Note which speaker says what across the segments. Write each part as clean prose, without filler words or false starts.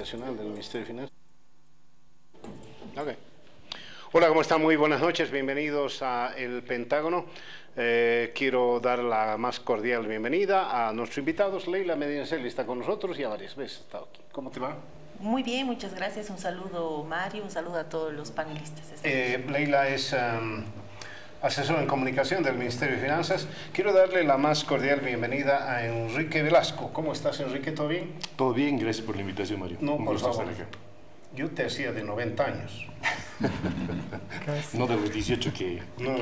Speaker 1: Comunicacional del Ministerio de Finanzas. Okay. Hola, ¿cómo están? Muy buenas noches, bienvenidos a El Pentágono. Quiero dar la más cordial bienvenida a nuestros invitados. Leila Medinaceli está con nosotros, ya varias veces ha estado aquí. ¿Cómo te va?
Speaker 2: Muy bien, muchas gracias. Un saludo, Mario, un saludo a todos los panelistas.
Speaker 1: Leila es asesor en comunicación del Ministerio de Finanzas. Quiero darle la más cordial bienvenida a Enrique Velasco. ¿Cómo estás, Enrique? ¿Todo bien?
Speaker 3: Todo bien, gracias por la invitación, Mario.
Speaker 1: No,
Speaker 3: un
Speaker 1: por
Speaker 3: gusto
Speaker 1: favor.
Speaker 3: estar acá.
Speaker 1: Yo te hacía de 90 años.
Speaker 3: No de los 18 que...
Speaker 1: No,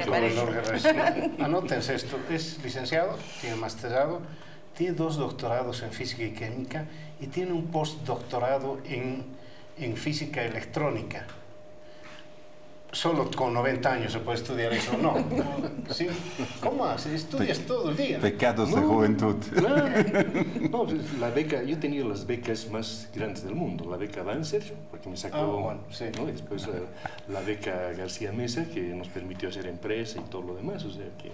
Speaker 1: anótense esto. Es licenciado, tiene masterado, tiene 2 doctorados en física y química y tiene un postdoctorado en física electrónica. Solo con 90 años se puede estudiar eso, ¿no? ¿Sí? ¿Cómo haces? Estudias todo el día.
Speaker 4: Pecados de juventud.
Speaker 3: No, la beca, yo he tenido las becas más grandes del mundo. La beca Banzer, porque me sacó,
Speaker 1: bueno, sí.
Speaker 3: ¿no? Y después la beca García Mesa, que nos permitió hacer empresa y todo lo demás, o sea que...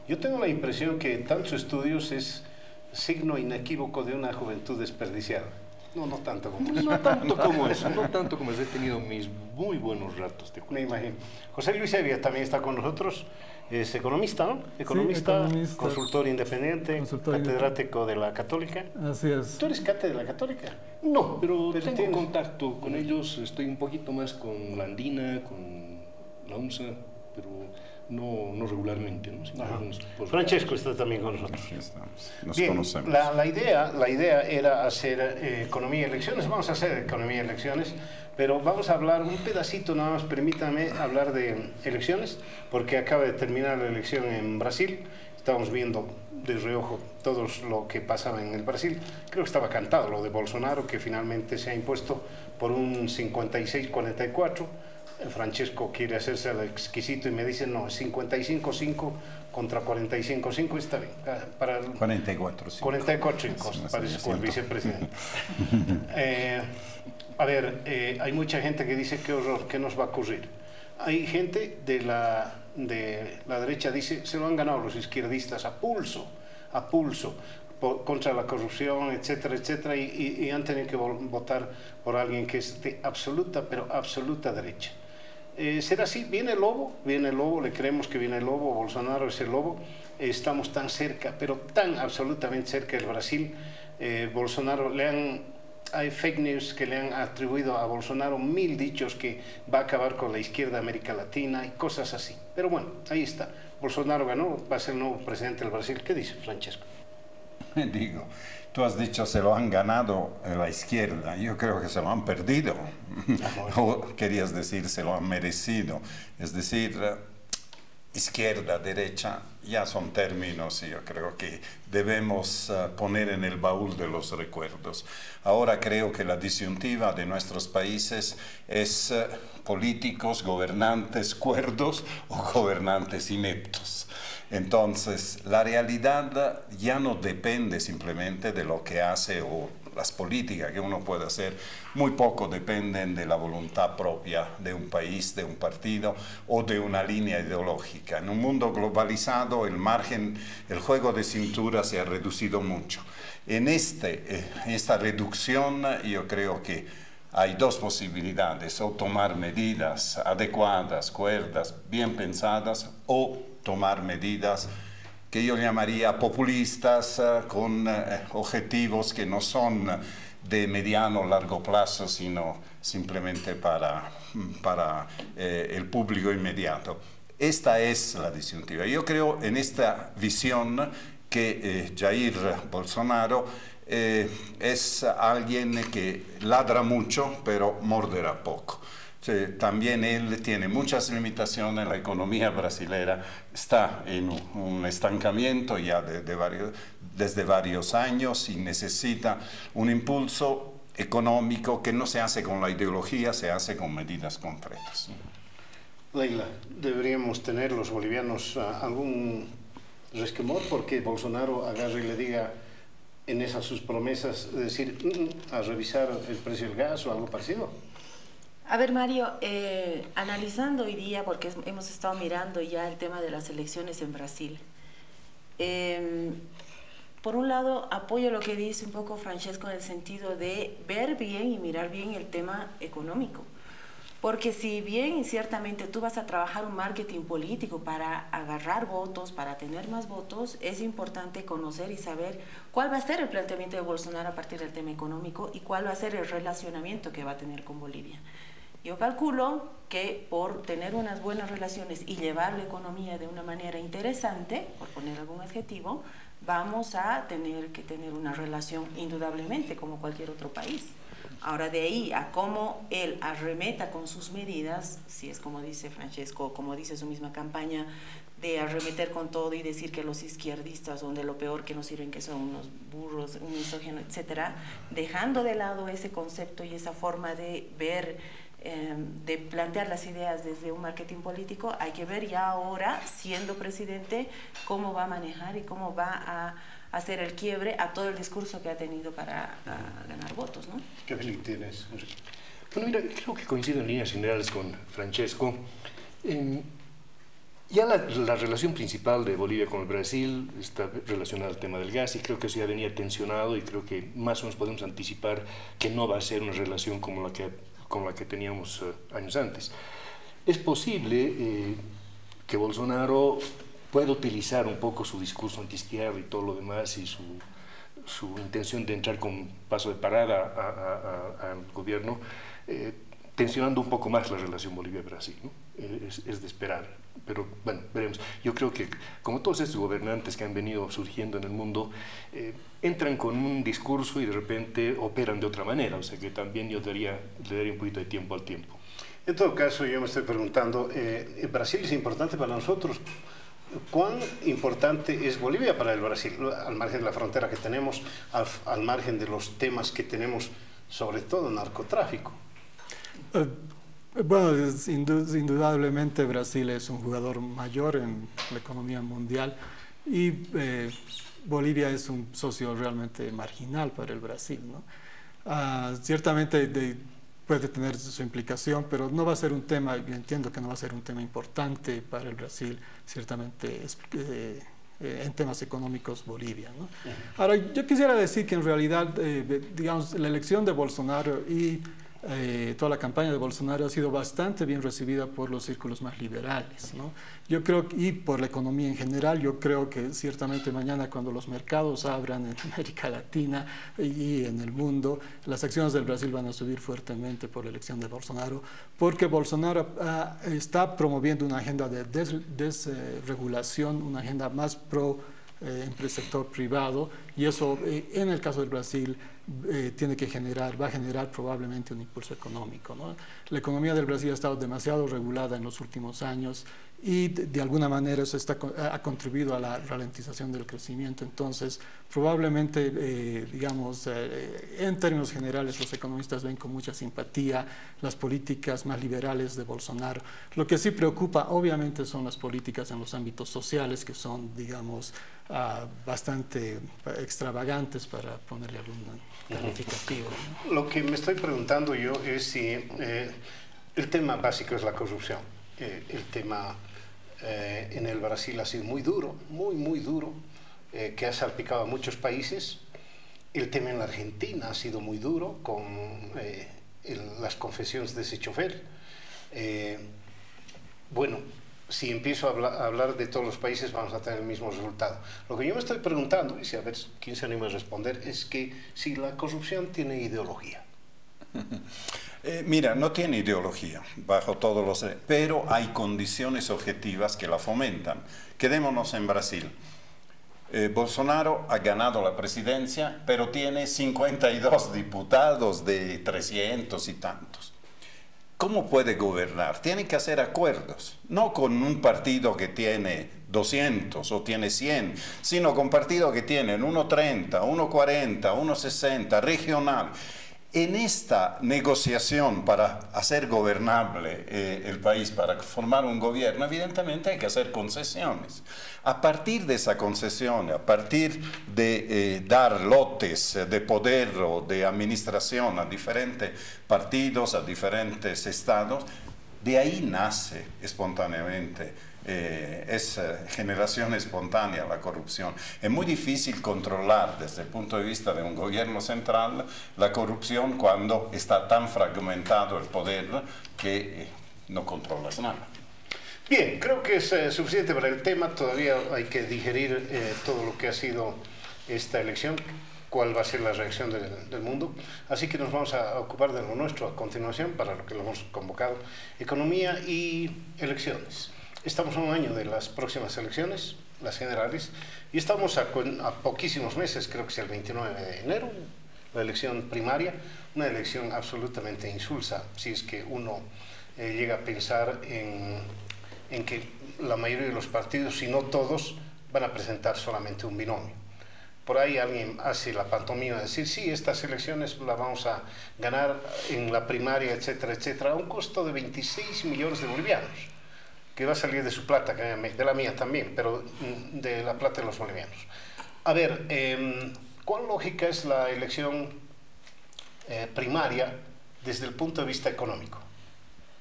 Speaker 1: Yo tengo la impresión que tantos estudios es signo inequívoco de una juventud desperdiciada. No tanto como eso.
Speaker 3: No tanto como eso, no tanto como eso. He tenido mis muy buenos ratos, te cuento.
Speaker 1: Me imagino. José Luis Evia también está con nosotros. Es economista, ¿no? Economista, consultor independiente, catedrático de la Católica.
Speaker 5: Así es.
Speaker 1: ¿Tú eres cátedra Católica?
Speaker 3: No, pero tengo contacto con ellos. Estoy un poquito más con la Andina, con la UNSA, pero no regularmente, ¿no?
Speaker 1: Francesco está también con nosotros.
Speaker 4: Nos
Speaker 1: Bien,
Speaker 4: conocemos.
Speaker 1: La idea era hacer economía y elecciones. Vamos a hacer economía y elecciones, pero vamos a hablar un pedacito, nada más permítame hablar de elecciones, porque acaba de terminar la elección en Brasil. Estamos viendo de reojo todo lo que pasaba en el Brasil. Creo que estaba cantado lo de Bolsonaro, que finalmente se ha impuesto por un 56-44. Francesco quiere hacerse el exquisito y me dice, no, 55-5 contra 45-5 está bien. Para
Speaker 4: 44-5.
Speaker 1: 44-5, parece el vicepresidente. Hay mucha gente que dice, qué horror, ¿qué nos va a ocurrir? Hay gente de la derecha dice, se lo han ganado los izquierdistas a pulso, contra la corrupción, etcétera, etcétera, y han tenido que votar por alguien que es de absoluta, pero absoluta derecha. ¿Será así? ¿Viene el lobo? Le creemos que viene el lobo, Bolsonaro es el lobo. Estamos tan cerca, pero tan absolutamente cerca del Brasil. Bolsonaro, hay fake news que le han atribuido a Bolsonaro 1000 dichos que va a acabar con la izquierda de América Latina y cosas así. Pero bueno, ahí está. Bolsonaro ganó, va a ser el nuevo presidente del Brasil. ¿Qué dice Francesco?
Speaker 4: Digo, tú has dicho se lo han ganado la izquierda, yo creo que se lo han perdido, o querías decir se lo han merecido, es decir, izquierda, derecha, ya son términos y yo creo que debemos poner en el baúl de los recuerdos. Ahora creo que la disyuntiva de nuestros países es políticos, gobernantes cuerdos o gobernantes ineptos. Entonces, la realidad ya no depende simplemente de lo que hace o las políticas que uno puede hacer, muy poco dependen de la voluntad propia de un país, de un partido o de una línea ideológica. En un mundo globalizado, el juego de cintura se ha reducido mucho. En esta reducción yo creo que hay 2 posibilidades, o tomar medidas adecuadas, cuerdas, bien pensadas, o tomar medidas que yo llamaría populistas, con objetivos que no son de mediano o largo plazo, sino simplemente para el público inmediato. Esta es la disyuntiva. Yo creo en esta visión que Jair Bolsonaro es alguien que ladra mucho, pero morderá poco. También él tiene muchas limitaciones, la economía brasilera está en un estancamiento ya desde varios años y necesita un impulso económico que no se hace con la ideología, se hace con medidas concretas.
Speaker 1: Leila, ¿deberíamos tener los bolivianos algún resquemor porque Bolsonaro agarre y le diga en esas sus promesas, decir, a revisar el precio del gas o algo parecido?
Speaker 2: A ver, Mario, analizando hoy día, porque hemos estado mirando ya el tema de las elecciones en Brasil, por un lado, apoyo lo que dice un poco Francesco en el sentido de ver bien y mirar bien el tema económico. Porque si bien ciertamente tú vas a trabajar un marketing político para agarrar votos, para tener más votos, es importante conocer y saber cuál va a ser el planteamiento de Bolsonaro a partir del tema económico y cuál va a ser el relacionamiento que va a tener con Bolivia. Yo calculo que por tener unas buenas relaciones y llevar la economía de una manera interesante, por poner algún adjetivo, vamos a tener que tener una relación indudablemente como cualquier otro país. Ahora, de ahí a cómo él arremeta con sus medidas, si es como dice Francesco, como dice su misma campaña, de arremeter con todo y decir que los izquierdistas son de lo peor que nos sirven, que son unos burros, un misógino, etcétera, dejando de lado ese concepto y esa forma de ver, de plantear las ideas desde un marketing político, hay que ver ya ahora, siendo presidente, cómo va a manejar y cómo va a hacer el quiebre a todo el discurso que ha tenido para ganar votos, ¿no?
Speaker 1: ¿Qué feeling tienes?
Speaker 3: Bueno, mira, creo que coincido en líneas generales con Francesco. Ya la relación principal de Bolivia con el Brasil está relacionada al tema del gas y creo que eso ya venía tensionado y creo que más o menos podemos anticipar que no va a ser una relación como la que teníamos años antes. Es posible que Bolsonaro pueda utilizar un poco su discurso antiizquierda y todo lo demás y su intención de entrar con paso de parada al gobierno, tensionando un poco más la relación Bolivia-Brasil, ¿no? Es de esperar, pero bueno, veremos. Yo creo que como todos estos gobernantes que han venido surgiendo en el mundo, entran con un discurso y de repente operan de otra manera, o sea que también yo le daría un poquito de tiempo al tiempo.
Speaker 1: En todo caso, yo me estoy preguntando, ¿Brasil es importante para nosotros? ¿Cuán importante es Bolivia para el Brasil, al margen de la frontera que tenemos, al margen de los temas que tenemos, sobre todo narcotráfico?
Speaker 5: Bueno, indudablemente Brasil es un jugador mayor en la economía mundial y Bolivia es un socio realmente marginal para el Brasil, ¿no? Ciertamente puede tener su implicación, pero no va a ser un tema, yo entiendo que no va a ser un tema importante para el Brasil, ciertamente en temas económicos Bolivia, ¿no? Ahora, yo quisiera decir que en realidad, digamos, la elección de Bolsonaro y toda la campaña de Bolsonaro ha sido bastante bien recibida por los círculos más liberales, ¿no? Yo creo, y por la economía en general, yo creo que ciertamente mañana cuando los mercados abran en América Latina y en el mundo, las acciones del Brasil van a subir fuertemente por la elección de Bolsonaro, porque Bolsonaro está promoviendo una agenda de desregulación, una agenda más pro entre el sector privado, y eso en el caso del Brasil va a generar probablemente un impulso económico, ¿no? La economía del Brasil ha estado demasiado regulada en los últimos años y de alguna manera eso ha contribuido a la ralentización del crecimiento. Entonces, probablemente, digamos, en términos generales, los economistas ven con mucha simpatía las políticas más liberales de Bolsonaro. Lo que sí preocupa, obviamente, son las políticas en los ámbitos sociales, que son, digamos, bastante extravagantes, para ponerle algún calificativo, ¿no?
Speaker 1: Lo que me estoy preguntando yo es si el tema básico es la corrupción. El tema en el Brasil ha sido muy duro, muy duro, que ha salpicado a muchos países. El tema en la Argentina ha sido muy duro con las confesiones de ese chofer. Bueno, si empiezo a hablar de todos los países vamos a tener el mismo resultado. Lo que yo me estoy preguntando, y si a ver quién se anima a responder, es que si la corrupción tiene ideología.
Speaker 4: Mira, no tiene ideología, bajo todos los... pero hay condiciones objetivas que la fomentan. Quedémonos en Brasil. Bolsonaro ha ganado la presidencia, pero tiene 52 diputados de 300 y tantos. ¿Cómo puede gobernar? Tiene que hacer acuerdos, no con un partido que tiene 200 o tiene 100, sino con partidos que tienen 1,30, 1,40, 1,60, regional. En esta negociación para hacer gobernable el país, para formar un gobierno, evidentemente hay que hacer concesiones. A partir de esa concesión, a partir de dar lotes de poder o de administración a diferentes partidos, a diferentes estados, de ahí nace espontáneamente es generación espontánea la corrupción. Es muy difícil controlar desde el punto de vista de un gobierno central la corrupción cuando está tan fragmentado el poder que no controlas nada.
Speaker 1: Bien, creo que es suficiente para el tema. Todavía hay que digerir todo lo que ha sido esta elección, cuál va a ser la reacción del mundo. Así que nos vamos a ocupar de lo nuestro a continuación, para lo que lo hemos convocado: economía y elecciones. Estamos a un año de las próximas elecciones, las generales, y estamos a poquísimos meses, creo que es el 29 de enero, la elección primaria, una elección absolutamente insulsa, si es que uno llega a pensar en que la mayoría de los partidos, si no todos, van a presentar solamente un binomio. Por ahí alguien hace la pantomima de decir, sí, estas elecciones las vamos a ganar en la primaria, etcétera, etcétera, a un costo de 26 millones de bolivianos, que va a salir de su plata, de la mía también, pero de la plata de los bolivianos. A ver, ¿cuál lógica es la elección primaria desde el punto de vista económico?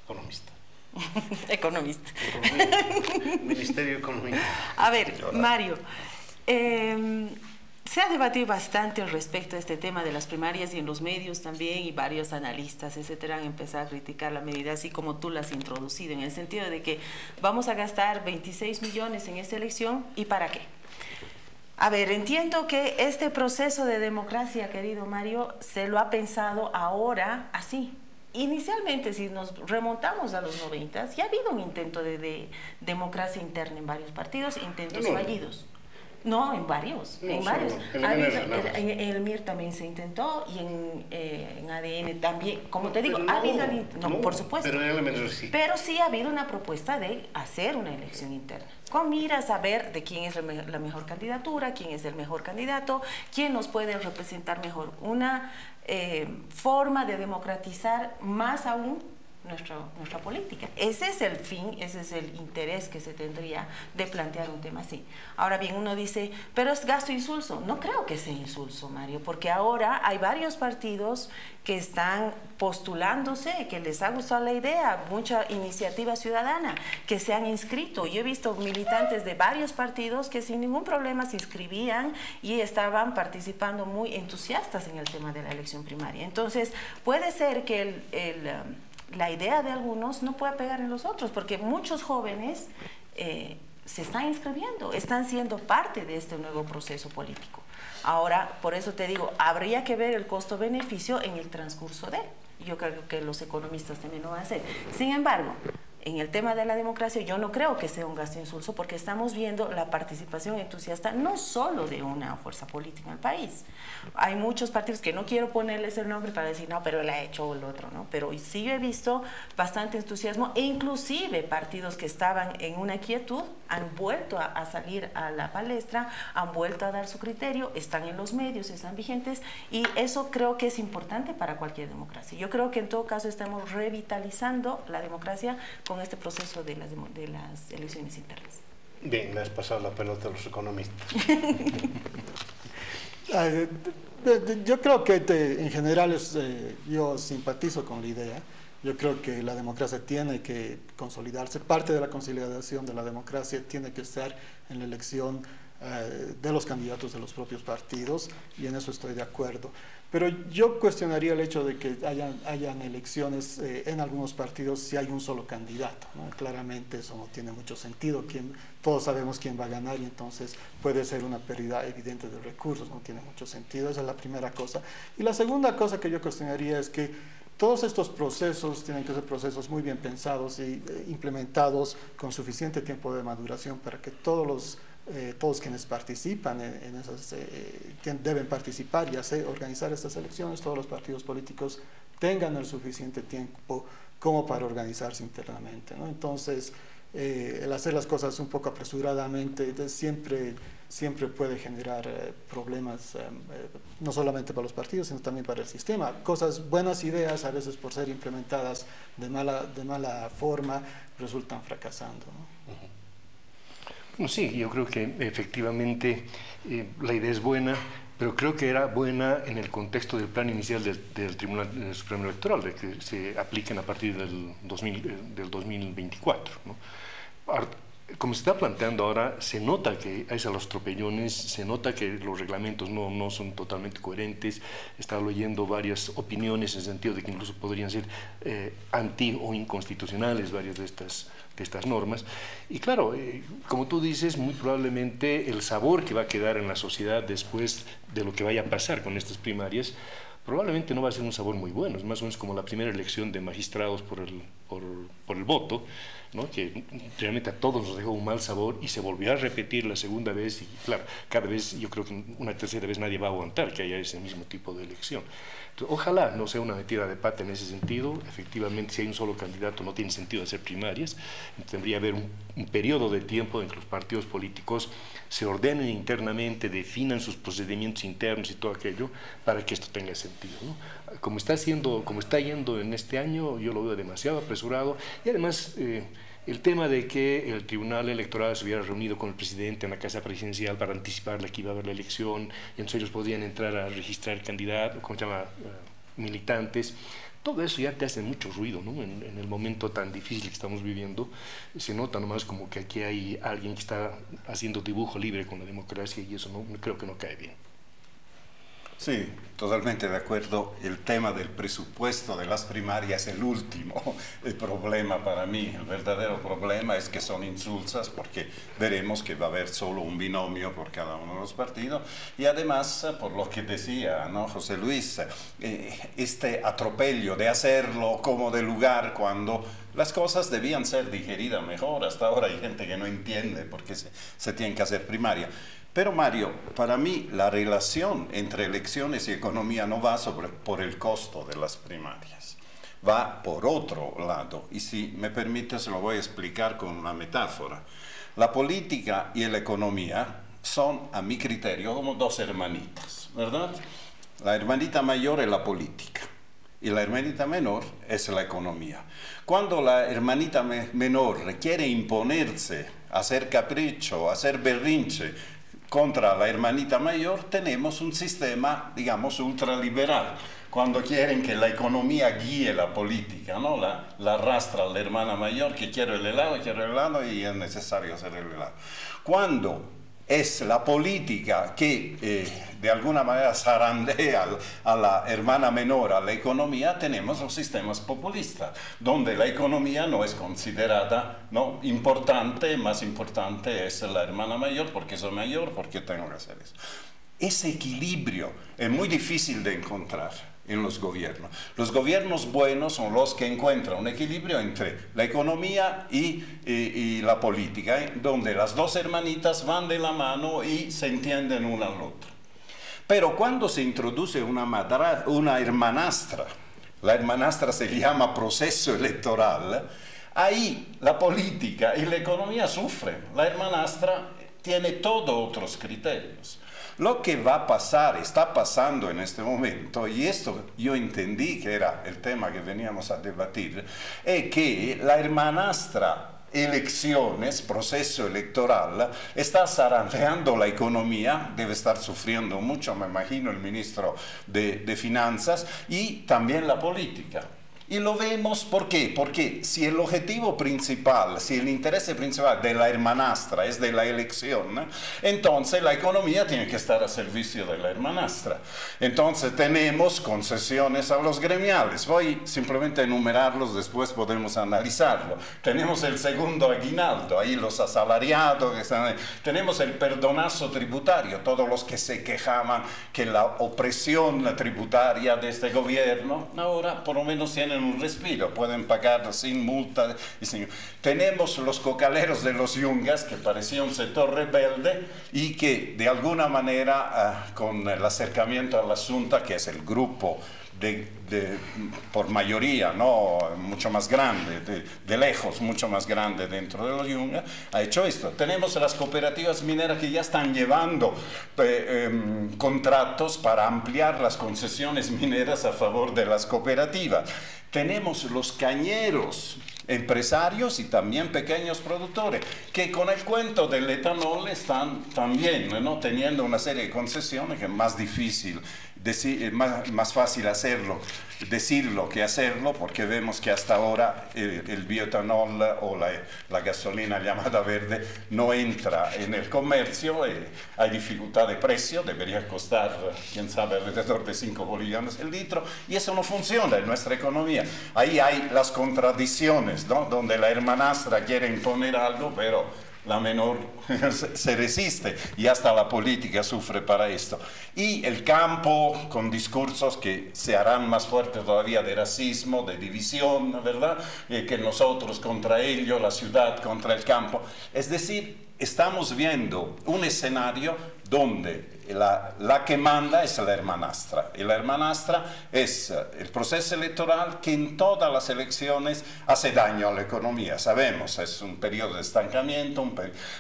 Speaker 1: Economista.
Speaker 2: Economista.
Speaker 1: Ministerio de Economía.
Speaker 2: A ver, Mario, se ha debatido bastante respecto a este tema de las primarias y en los medios también, y varios analistas, etcétera, han empezado a criticar la medida así como tú la has introducido, en el sentido de que vamos a gastar 26 millones en esta elección, ¿y para qué? A ver, entiendo que este proceso de democracia, querido Mario, se lo ha pensado ahora así. Inicialmente, si nos remontamos a los 90, ya ha habido un intento de democracia interna en varios partidos, intentos fallidos. No, en varios, en varios. En el MIR también se intentó, y en ADN también. Como te digo, ha habido por supuesto.
Speaker 1: Pero en el MIR sí.
Speaker 2: Pero sí ha habido una propuesta de hacer una elección interna, con miras a ver de quién es la mejor candidatura, quién es el mejor candidato, quién nos puede representar mejor. Una forma de democratizar más aún nuestra política. Ese es el fin, ese es el interés que se tendría de plantear un tema así. Ahora bien, uno dice, pero es gasto insulso. No creo que sea insulso, Mario, porque ahora hay varios partidos que están postulándose, que les ha gustado la idea, mucha iniciativa ciudadana, que se han inscrito. Yo he visto militantes de varios partidos que sin ningún problema se inscribían y estaban participando muy entusiastas en el tema de la elección primaria. Entonces, puede ser que la idea de algunos no pueda pegar en los otros, porque muchos jóvenes se están inscribiendo, están siendo parte de este nuevo proceso político. Ahora, por eso te digo, habría que ver el costo-beneficio en el transcurso de él. Yo creo que los economistas también lo van a hacer. Sin embargo, en el tema de la democracia, yo no creo que sea un gasto insulso, porque estamos viendo la participación entusiasta no solo de una fuerza política en el país. Hay muchos partidos que no quiero ponerles el nombre para decir, no, pero él ha hecho el otro, ¿no? Pero sí yo he visto bastante entusiasmo, e inclusive partidos que estaban en una quietud han vuelto a salir a la palestra, han vuelto a dar su criterio, están en los medios, están vigentes, y eso creo que es importante para cualquier democracia. Yo creo que en todo caso estamos revitalizando la democracia con este proceso de las elecciones internas.
Speaker 1: Bien, me has pasado la pelota a los economistas.
Speaker 5: Yo creo que en general yo simpatizo con la idea. Yo creo que la democracia tiene que consolidarse. Parte de la consolidación de la democracia tiene que estar en la elección de los candidatos de los propios partidos, y en eso estoy de acuerdo. Pero yo cuestionaría el hecho de que hayan elecciones en algunos partidos si hay un solo candidato, ¿no? Claramente eso no tiene mucho sentido. Todos sabemos quién va a ganar, y entonces puede ser una pérdida evidente de recursos, no tiene mucho sentido. Esa es la primera cosa. Y la segunda cosa que yo cuestionaría es que todos estos procesos tienen que ser procesos muy bien pensados y implementados con suficiente tiempo de maduración para que todos quienes participan en esas, deben participar y organizar estas elecciones, todos los partidos políticos tengan el suficiente tiempo como para organizarse internamente, ¿no? Entonces, el hacer las cosas un poco apresuradamente siempre puede generar problemas, no solamente para los partidos, sino también para el sistema. Buenas ideas, a veces por ser implementadas de mala forma, resultan fracasando, ¿no?
Speaker 3: Sí, yo creo que efectivamente la idea es buena, pero creo que era buena en el contexto del plan inicial del Tribunal Supremo Electoral, de que se apliquen a partir del 2024, ¿no? como se está planteando ahora, se nota que hay a los tropellones, se nota que los reglamentos no son totalmente coherentes. He estado leyendo varias opiniones en el sentido de que incluso podrían ser anti o inconstitucionales varias de estas normas. Y claro, como tú dices, muy probablemente el sabor que va a quedar en la sociedad después de lo que vaya a pasar con estas primarias probablemente no va a ser un sabor muy bueno. Es más o menos como la primera elección de magistrados por el voto, ¿no? Que realmente a todos nos dejó un mal sabor y se volvió a repetir la segunda vez y claro, cada vez yo creo que una tercera vez nadie va a aguantar que haya ese mismo tipo de elección. Entonces, ojalá no sea una metida de pata en ese sentido. Efectivamente, si hay un solo candidato no tiene sentido hacer primarias. Tendría que haber un periodo de tiempo en que los partidos políticos se ordenen internamente, definan sus procedimientos internos y todo aquello para que esto tenga sentido, ¿no? Como está yendo en este año, yo lo veo demasiado apresurado y además el tema de que el Tribunal Electoral se hubiera reunido con el presidente en la Casa Presidencial para anticiparle que iba a haber la elección y entonces ellos podían entrar a registrar candidatos, ¿cómo se llama?, militantes. Todo eso ya te hace mucho ruido, ¿no? En el momento tan difícil que estamos viviendo, se nota nomás como que aquí hay alguien que está haciendo dibujo libre con la democracia y eso creo que no cae bien.
Speaker 4: Sí, totalmente de acuerdo. El tema del presupuesto de las primarias es el último problema para mí. El verdadero problema es que son insulsas porque veremos que va a haber solo un binomio por cada uno de los partidos. Y además, por lo que decía, ¿no?, José Luis, este atropello de hacerlo como de lugar cuando las cosas debían ser digeridas mejor. Hasta ahora hay gente que no entiende por qué se tiene que hacer primaria. Pero Mario, para mí la relación entre elecciones y economía no va por el costo de las primarias, va por otro lado. Y si me permite se lo voy a explicar con una metáfora. La política y la economía son, a mi criterio, como dos hermanitas, ¿verdad? La hermanita mayor es la política y la hermanita menor es la economía. Cuando la hermanita menor quiere imponerse, hacer capricho, hacer berrinche, contra la hermanita mayor, tenemos un sistema, digamos, ultraliberal. Cuando quieren que la economía guíe la política, ¿no? La arrastra la hermana mayor que quiero el helado y es necesario hacer el helado. Cuando es la política que de alguna manera zarandea a la hermana menor, a la economía, tenemos los sistemas populistas, donde la economía no es considerada, ¿no?, importante, más importante es la hermana mayor, porque soy mayor, porque tengo que hacer eso. Ese equilibrio es muy difícil de encontrar en los gobiernos. Los gobiernos buenos son los que encuentran un equilibrio entre la economía y la política, donde las dos hermanitas van de la mano y se entienden una al otro. Pero cuando se introduce una hermanastra, la hermanastra se llama proceso electoral, ahí la política y la economía sufren. La hermanastra tiene todos otros criterios. Lo que va a pasar, está pasando en este momento, y esto yo entendí que era el tema que veníamos a debatir, es que la hermanastra elecciones, proceso electoral, está zarandeando la economía, debe estar sufriendo mucho, me imagino, el ministro de Finanzas, y también la política. Y lo vemos, ¿por qué? Porque si el objetivo principal, si el interés principal de la hermanastra es de la elección, entonces la economía tiene que estar a servicio de la hermanastra. Entonces tenemos concesiones a los gremiales. Voy simplemente a enumerarlos, después podemos analizarlo. Tenemos el segundo aguinaldo, ahí los asalariados que están ahí. Tenemos el perdonazo tributario, todos los que se quejaban que la opresión tributaria de este gobierno, ahora por lo menos tienen un respiro, pueden pagar sin multa. Tenemos los cocaleros de los yungas, que parecía un sector rebelde y que de alguna manera con el acercamiento a la Junta, que es el grupo por mayoría, ¿no?, mucho más grande, de lejos, mucho más grande dentro de los yungas, ha hecho esto. Tenemos las cooperativas mineras que ya están llevando contratos para ampliar las concesiones mineras a favor de las cooperativas. Tenemos los cañeros, empresarios y también pequeños productores, que con el cuento del etanol están también, ¿no?, teniendo una serie de concesiones que es más difícil más fácil decirlo que hacerlo, porque vemos que hasta ahora el bioetanol o la gasolina llamada verde no entra en el comercio, hay dificultad de precio, debería costar, quién sabe, alrededor de 5 bolivianos el litro, y eso no funciona en nuestra economía. Ahí hay las contradicciones, ¿no? Donde la hermanastra quiere imponer algo, pero la menor se resiste, y hasta la política sufre para esto. Y el campo, con discursos que se harán más fuertes todavía de racismo, de división, ¿verdad? Que nosotros contra ello, la ciudad contra el campo. Es decir, estamos viendo un escenario donde la que manda es la hermanastra, y la hermanastra es el proceso electoral que en todas las elecciones hace daño a la economía. Sabemos, es un periodo de estancamiento,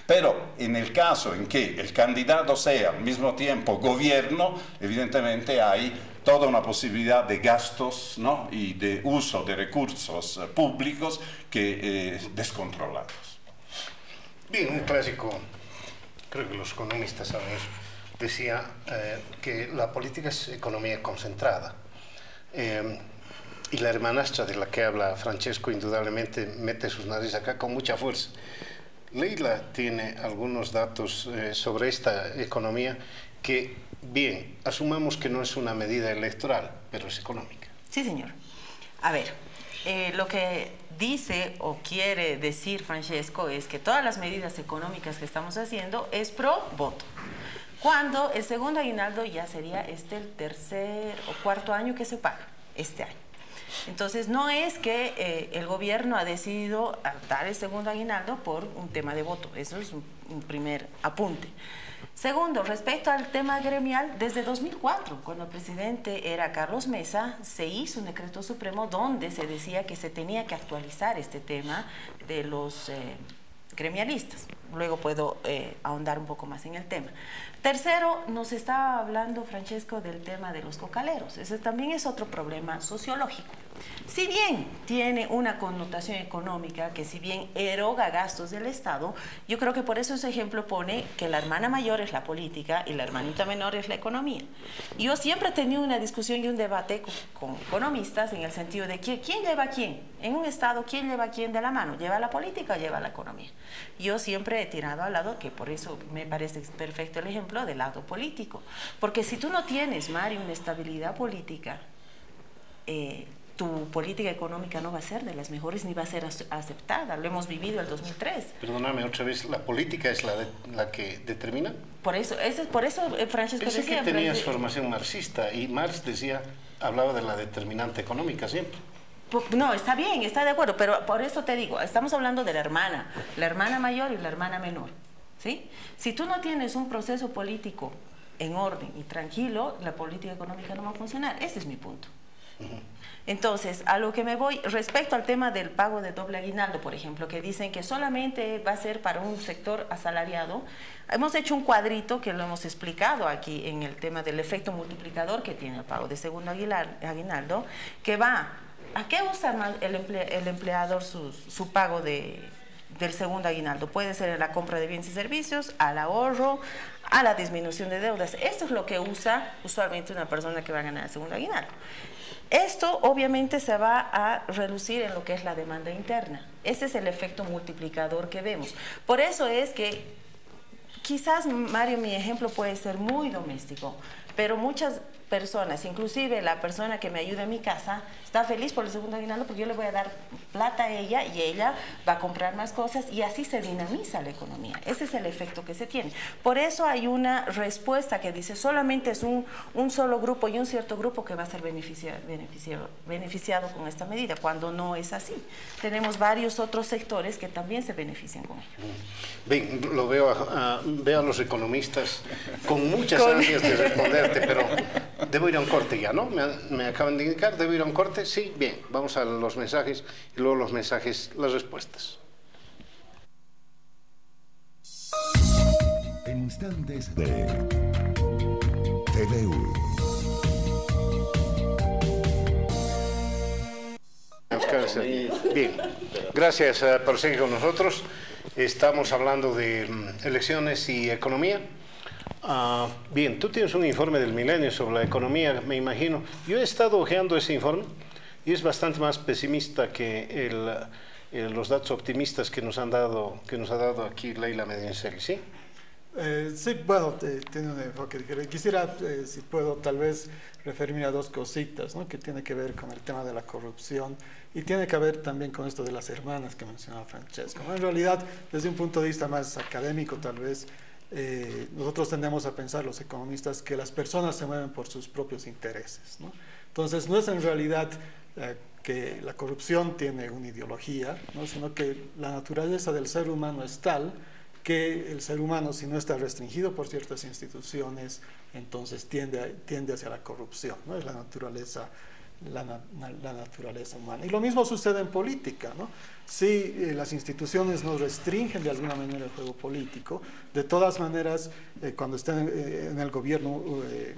Speaker 4: pero en el caso en que el candidato sea al mismo tiempo gobierno, evidentemente hay toda una posibilidad de gastos, ¿no? Y de uso de recursos públicos descontrolados.
Speaker 1: Bien, un clásico, creo que los economistas saben eso, decía que la política es economía concentrada. Y la hermanastra de la que habla Francesco indudablemente mete sus narices acá con mucha fuerza. Leila tiene algunos datos sobre esta economía que, bien, asumamos que no es una medida electoral, pero es económica.
Speaker 2: Sí, señor. A ver, lo que dice o quiere decir Francesco es que todas las medidas económicas que estamos haciendo es pro voto. Cuando el segundo aguinaldo ya sería el tercer o cuarto año que se paga, este año. Entonces, no es que el gobierno ha decidido dar el segundo aguinaldo por un tema de voto. Eso es un primer apunte. Segundo, respecto al tema gremial, desde 2004, cuando el presidente era Carlos Mesa, se hizo un decreto supremo donde se decía que se tenía que actualizar este tema de los gremialistas. Luego puedo ahondar un poco más en el tema. Tercero, nos estaba hablando Francesco del tema de los cocaleros. Ese también es otro problema sociológico. Si bien tiene una connotación económica, que si bien eroga gastos del Estado, yo creo que por eso ese ejemplo pone que la hermana mayor es la política y la hermanita menor es la economía. Yo siempre he tenido una discusión y un debate con economistas en el sentido de que ¿quién lleva a quién? En un Estado, ¿quién lleva a quién de la mano? ¿Lleva la política o lleva la economía? Yo siempre he tirado al lado, que por eso me parece perfecto el ejemplo del lado político. Porque si tú no tienes, Mario, una estabilidad política, tu política económica no va a ser de las mejores ni va a ser aceptada. Lo hemos vivido en el 2003.
Speaker 1: Perdóname otra vez, ¿la política es la que determina?
Speaker 2: Por eso Francesco
Speaker 1: Pensé
Speaker 2: decía...
Speaker 1: que tenías formación marxista y Marx hablaba de la determinante económica siempre.
Speaker 2: No, está bien, está de acuerdo, pero por eso te digo, estamos hablando de la hermana mayor y la hermana menor, ¿sí? Si tú no tienes un proceso político en orden y tranquilo, la política económica no va a funcionar. Ese es mi punto. Entonces, a lo que me voy, respecto al tema del pago de doble aguinaldo, por ejemplo, que dicen que solamente va a ser para un sector asalariado, hemos hecho un cuadrito que lo hemos explicado aquí en el tema del efecto multiplicador que tiene el pago de segundo aguinaldo, que va... ¿A qué usa el empleador su pago del segundo aguinaldo? Puede ser en la compra de bienes y servicios, al ahorro, a la disminución de deudas. Esto es lo que usa usualmente una persona que va a ganar el segundo aguinaldo. Esto obviamente se va a reducir en lo que es la demanda interna. Ese es el efecto multiplicador que vemos. Por eso es que quizás, Mario, mi ejemplo puede ser muy doméstico, pero muchas personas, inclusive la persona que me ayuda en mi casa, está feliz por el segundo aguinaldo porque yo le voy a dar plata a ella y ella va a comprar más cosas y así se dinamiza la economía. Ese es el efecto que se tiene. Por eso hay una respuesta que dice solamente es un solo grupo y un cierto grupo que va a ser beneficiado con esta medida, cuando no es así. Tenemos varios otros sectores que también se benefician con ello.
Speaker 1: Bien, lo veo a los economistas con muchas ansias de responderte, pero debo ir a un corte ya, ¿no? Me acaban de indicar, ¿debo ir a un corte? Sí, bien, vamos a los mensajes y luego los mensajes, las respuestas.
Speaker 6: En instantes de TVU.
Speaker 1: Bien, gracias por seguir con nosotros. Estamos hablando de elecciones y economía. Bien, tú tienes un informe del Milenio sobre la economía, me imagino. Yo he estado hojeando ese informe y es bastante más pesimista que los datos optimistas que nos ha dado aquí Leila Medinaceli, ¿sí?
Speaker 5: Sí, bueno, tiene un enfoque diferente. Quisiera, si puedo, tal vez referirme a dos cositas, ¿no? Que tiene que ver con el tema de la corrupción y tiene que ver también con esto de las hermanas que mencionaba Francesco, ¿no? En realidad, desde un punto de vista más académico, tal vez, nosotros tendemos a pensar, los economistas, que las personas se mueven por sus propios intereses, ¿no? Entonces, no es en realidad que la corrupción tiene una ideología, ¿no? Sino que la naturaleza del ser humano es tal que el ser humano, si no está restringido por ciertas instituciones, entonces tiende hacia la corrupción, ¿no? Es la naturaleza humana. Y lo mismo sucede en política, ¿no? Si las instituciones nos restringen de alguna manera el juego político, de todas maneras, cuando esté en el gobierno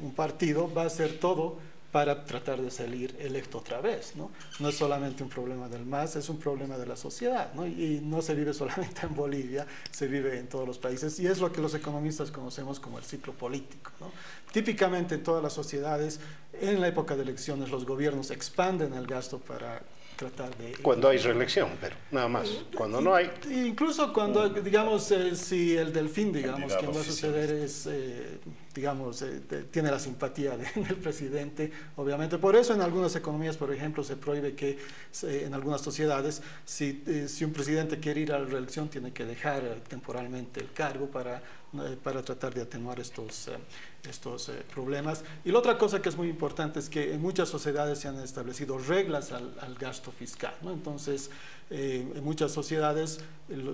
Speaker 5: un partido, va a hacer todo para tratar de salir electo otra vez, ¿no? No es solamente un problema del MAS, es un problema de la sociedad, ¿no? Y no se vive solamente en Bolivia, se vive en todos los países, y es lo que los economistas conocemos como el ciclo político, ¿no? Típicamente en todas las sociedades, en la época de elecciones, los gobiernos expanden el gasto para tratar de...
Speaker 1: Cuando hay reelección, pero nada más. Cuando no hay...
Speaker 5: Incluso cuando, digamos, si el delfín, digamos, que va a suceder es... digamos, tiene la simpatía del presidente, obviamente. Por eso en algunas economías, por ejemplo, se prohíbe que en algunas sociedades, si un presidente quiere ir a la reelección, tiene que dejar temporalmente el cargo para tratar de atenuar estos problemas. Y la otra cosa que es muy importante es que en muchas sociedades se han establecido reglas al gasto fiscal, ¿no? Entonces, en muchas sociedades,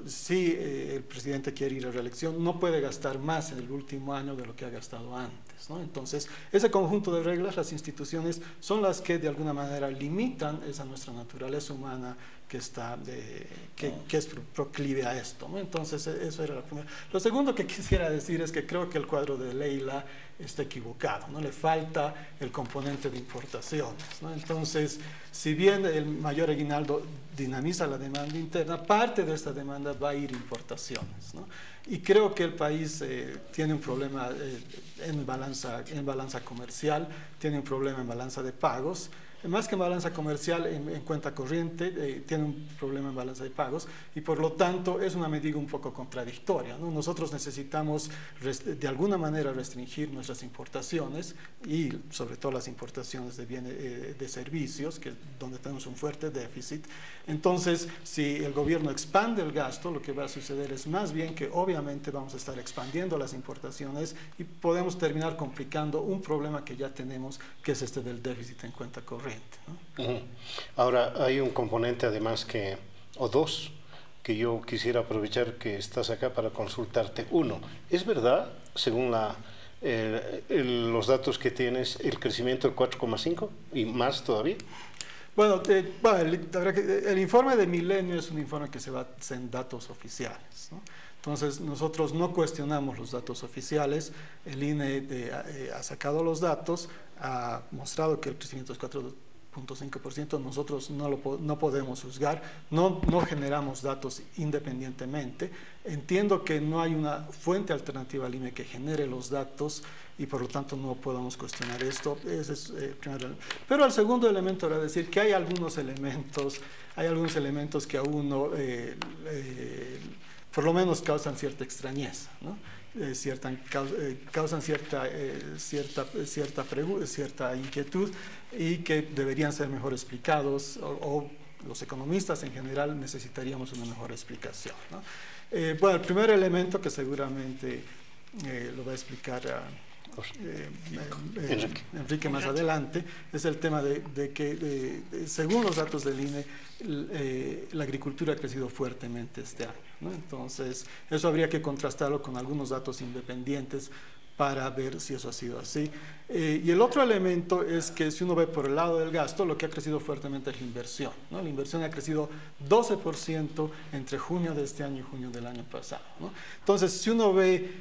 Speaker 5: si el presidente quiere ir a reelección, no puede gastar más en el último año de lo que ha gastado antes, ¿no? Entonces, ese conjunto de reglas, las instituciones, son las que de alguna manera limitan esa nuestra naturaleza humana que es proclive a esto, ¿no? Entonces, eso era lo primero. Lo segundo que quisiera decir es que creo que el cuadro de Leila está equivocado, ¿no? Le falta el componente de importaciones, ¿no? Entonces, si bien el mayor aguinaldo dinamiza la demanda interna, parte de esta demanda va a ir importaciones, ¿no? Y creo que el país tiene un problema en balanza comercial, tiene un problema en balanza de pagos. Más que en balanza comercial, en cuenta corriente, tiene un problema en balanza de pagos y por lo tanto es una medida un poco contradictoria, ¿no? Nosotros necesitamos de alguna manera restringir nuestras importaciones y sobre todo las importaciones de bienes, de servicios, donde tenemos un fuerte déficit. Entonces, si el gobierno expande el gasto, lo que va a suceder es más bien que obviamente vamos a estar expandiendo las importaciones y podemos terminar complicando un problema que ya tenemos, que es este del déficit en cuenta corriente, ¿no?
Speaker 1: Ahora, hay un componente además o dos, que yo quisiera aprovechar que estás acá para consultarte. Uno, ¿es verdad, según los datos que tienes, el crecimiento del 4,5 y más todavía?
Speaker 5: Bueno, el informe de Milenio es un informe que se basa en datos oficiales, ¿no? Entonces, nosotros no cuestionamos los datos oficiales. El INE ha sacado los datos, ha mostrado que el crecimiento es 4,5%. Nosotros no podemos juzgar, no generamos datos independientemente. Entiendo que no hay una fuente alternativa al INE que genere los datos y por lo tanto no podemos cuestionar esto. Ese es el primer elemento. Pero el segundo elemento era decir que hay algunos elementos que a uno por lo menos causan cierta extrañeza, ¿no? Causan cierta inquietud y que deberían ser mejor explicados o los economistas en general necesitaríamos una mejor explicación, ¿no? Bueno, el primer elemento que seguramente lo va a explicar Enrique más adelante, es el tema de que según los datos del INE, la agricultura ha crecido fuertemente este año, ¿no? Entonces, eso habría que contrastarlo con algunos datos independientes para ver si eso ha sido así. Y el otro elemento es que si uno ve por el lado del gasto, lo que ha crecido fuertemente es la inversión, ¿no? La inversión ha crecido 12% entre junio de este año y junio del año pasado, ¿no? Entonces, si uno ve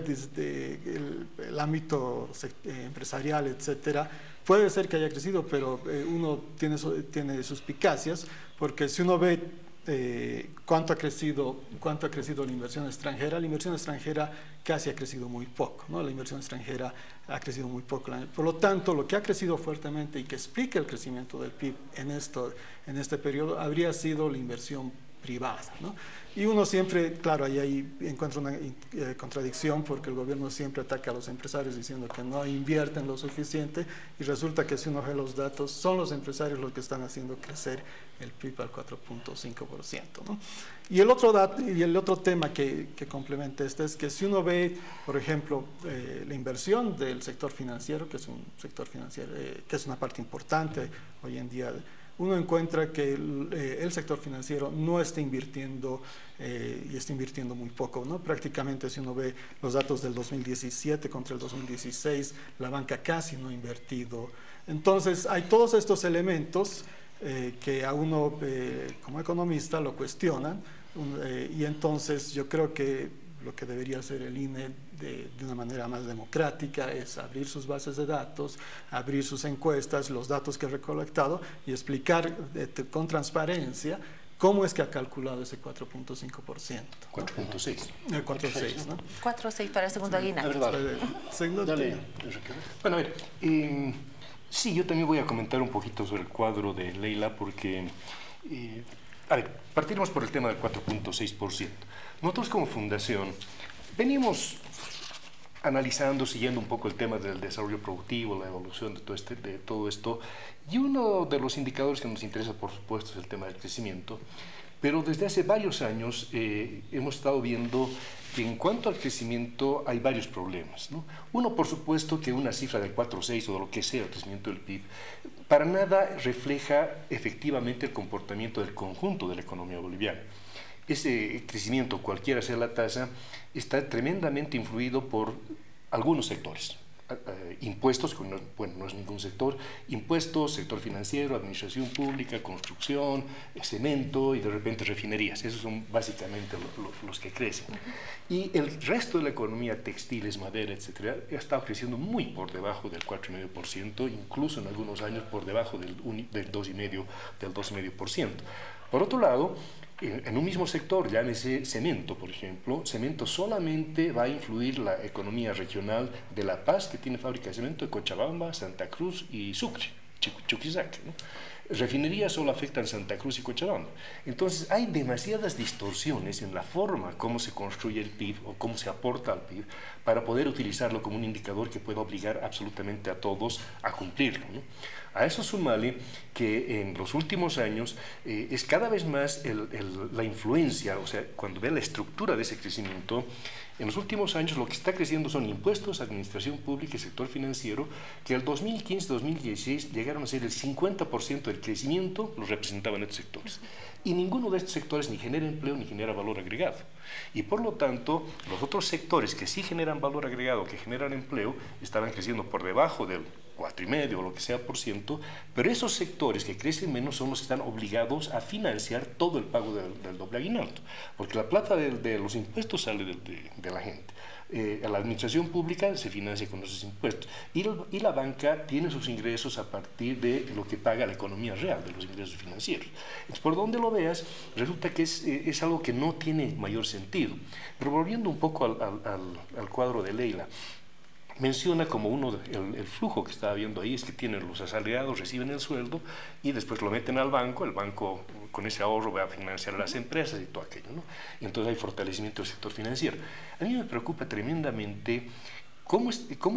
Speaker 5: desde el ámbito empresarial, etcétera, puede ser que haya crecido, pero uno tiene suspicacias, porque si uno ve ¿cuánto ha crecido la inversión extranjera? La inversión extranjera casi ha crecido muy poco, ¿no? La inversión extranjera ha crecido muy poco. Por lo tanto, lo que ha crecido fuertemente y que explica el crecimiento del PIB en este periodo habría sido la inversión privada, ¿no? Y uno siempre, claro, ahí encuentra una contradicción, porque el gobierno siempre ataca a los empresarios diciendo que no invierten lo suficiente, y resulta que si uno ve los datos, son los empresarios los que están haciendo crecer el PIB al 4.5%, ¿no? Y el otro tema que complementa es que si uno ve, por ejemplo, la inversión del sector financiero, que es un sector financiero, que es una parte importante hoy en día, uno encuentra que el sector financiero no está invirtiendo y está invirtiendo muy poco, ¿no? Prácticamente, si uno ve los datos del 2017 contra el 2016, la banca casi no ha invertido. Entonces, hay todos estos elementos que a uno como economista lo cuestionan, y entonces yo creo que lo que debería hacer el INE de una manera más democrática es abrir sus bases de datos, abrir sus encuestas, los datos que ha recolectado, y explicar con transparencia cómo es que ha calculado ese 4.5%.
Speaker 3: 4.6.
Speaker 5: 4.6, ¿no?
Speaker 2: 4.6 para el segundo aguinaldo.
Speaker 1: Dale.
Speaker 3: Bueno, a ver, sí, yo también voy a comentar un poquito sobre el cuadro de Leila, porque, a ver, partimos por el tema del 4.6%. Nosotros como fundación venimos analizando, siguiendo un poco el tema del desarrollo productivo, la evolución de todo esto, y uno de los indicadores que nos interesa, por supuesto, es el tema del crecimiento, pero desde hace varios años hemos estado viendo que en cuanto al crecimiento hay varios problemas, ¿no? Uno, por supuesto, que una cifra del 4.6 o de lo que sea el crecimiento del PIB, para nada refleja efectivamente el comportamiento del conjunto de la economía boliviana. Ese crecimiento, cualquiera sea la tasa, está tremendamente influido por algunos sectores. Impuestos, bueno, no es ningún sector, impuestos, sector financiero, administración pública, construcción, cemento y de repente refinerías. Esos son básicamente los que crecen. Y el resto de la economía, textiles, madera, etcétera, ha estado creciendo muy por debajo del 4,5%, incluso en algunos años por debajo del 2,5%. Por otro lado, en un mismo sector, llámese cemento, por ejemplo, cemento solamente va a influir la economía regional de La Paz, que tiene fábrica de cemento, de Cochabamba, Santa Cruz y Sucre, Chuquisaca, ¿no? Refinerías solo afectan Santa Cruz y Cochabamba. Entonces, hay demasiadas distorsiones en la forma como se construye el PIB o cómo se aporta al PIB para poder utilizarlo como un indicador que pueda obligar absolutamente a todos a cumplirlo, ¿no? A eso súmale que en los últimos años es cada vez más la influencia, o sea, cuando ve la estructura de ese crecimiento, en los últimos años lo que está creciendo son impuestos, administración pública y sector financiero, que al 2015-2016 llegaron a ser el 50% del crecimiento, lo representaban estos sectores. Y ninguno de estos sectores ni genera empleo ni genera valor agregado. Y por lo tanto, los otros sectores que sí generan valor agregado, que generan empleo, estaban creciendo por debajo del 4,5% o lo que sea por ciento, pero esos sectores que crecen menos son los que están obligados a financiar todo el pago del doble aguinaldo, porque la plata de los impuestos sale de la gente. La administración pública se financia con esos impuestos y la banca tiene sus ingresos a partir de lo que paga la economía real, de los ingresos financieros. Entonces, por donde lo veas, resulta que es algo que no tiene mayor sentido. Pero volviendo un poco al cuadro de Leila, menciona como el flujo que estaba viendo ahí es que tienen los asalariados, reciben el sueldo y después lo meten al banco, el banco con ese ahorro va a financiar a las empresas y todo aquello, ¿no? Y entonces hay fortalecimiento del sector financiero. A mí me preocupa tremendamente cómo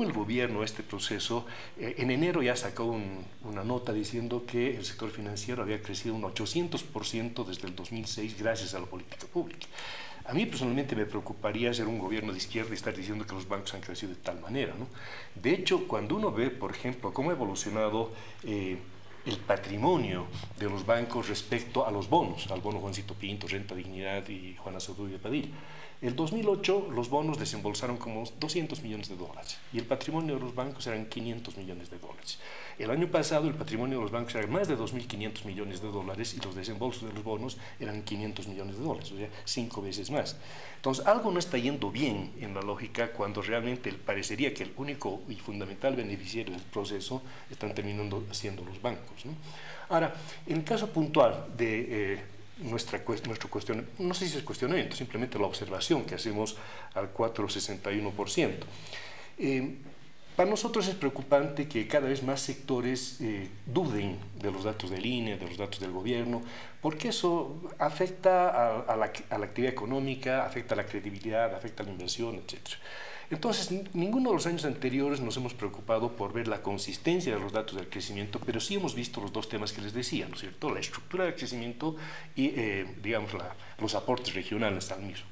Speaker 3: el gobierno, este proceso, en enero ya sacó una nota diciendo que el sector financiero había crecido un 800% desde el 2006 gracias a la política pública. A mí personalmente me preocuparía ser un gobierno de izquierda y estar diciendo que los bancos han crecido de tal manera, ¿no? De hecho, cuando uno ve, por ejemplo, cómo ha evolucionado el patrimonio de los bancos respecto a los bonos, al bono Juancito Pinto, Renta Dignidad y Juana Zurduy de Padilla. En 2008 los bonos desembolsaron como 200 millones de dólares y el patrimonio de los bancos eran 500 millones de dólares. El año pasado el patrimonio de los bancos era más de 2.500 millones de dólares y los desembolsos de los bonos eran 500 millones de dólares, o sea, 5 veces más. Entonces, algo no está yendo bien en la lógica cuando realmente parecería que el único y fundamental beneficiario del proceso están terminando siendo los bancos, ¿no? Ahora, en el caso puntual de nuestro cuestionamiento, no sé si es cuestionamiento, simplemente la observación que hacemos al 4,61%. Para nosotros es preocupante que cada vez más sectores duden de los datos del INE, de los datos del gobierno, porque eso afecta a la actividad económica, afecta a la credibilidad, afecta a la inversión, etc. Entonces, ninguno de los años anteriores nos hemos preocupado por ver la consistencia de los datos del crecimiento, pero sí hemos visto los dos temas que les decía, ¿no es cierto? La estructura del crecimiento y, digamos, los aportes regionales al mismo.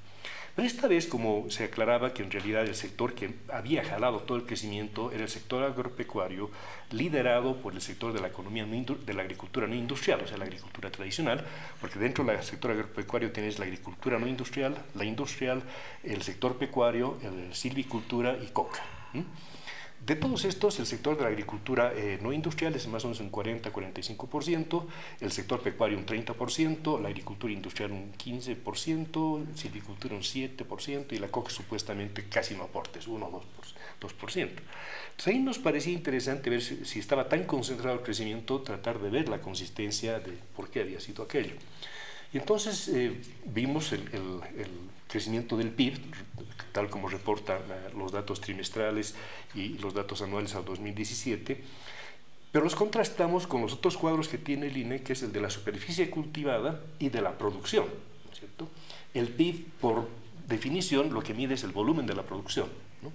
Speaker 3: Pero esta vez, como se aclaraba que en realidad el sector que había jalado todo el crecimiento era el sector agropecuario, liderado por el sector de la economía, de la agricultura no industrial, o sea, la agricultura tradicional, porque dentro del sector agropecuario tienes la agricultura no industrial, la industrial, el sector pecuario, el silvicultura y coca. De todos estos, el sector de la agricultura no industrial es más o menos un 40-45%, el sector pecuario un 30%, la agricultura industrial un 15%, silvicultura un 7% y la coca supuestamente casi no aportes, 1 o 2%. Entonces ahí nos parecía interesante ver si estaba tan concentrado el crecimiento, tratar de ver la consistencia de por qué había sido aquello. Y entonces vimos el crecimiento del PIB, tal como reportan los datos trimestrales y los datos anuales al 2017, pero los contrastamos con los otros cuadros que tiene el INE, que es el de la superficie cultivada y de la producción, ¿no es cierto? El PIB, por definición, lo que mide es el volumen de la producción, ¿no?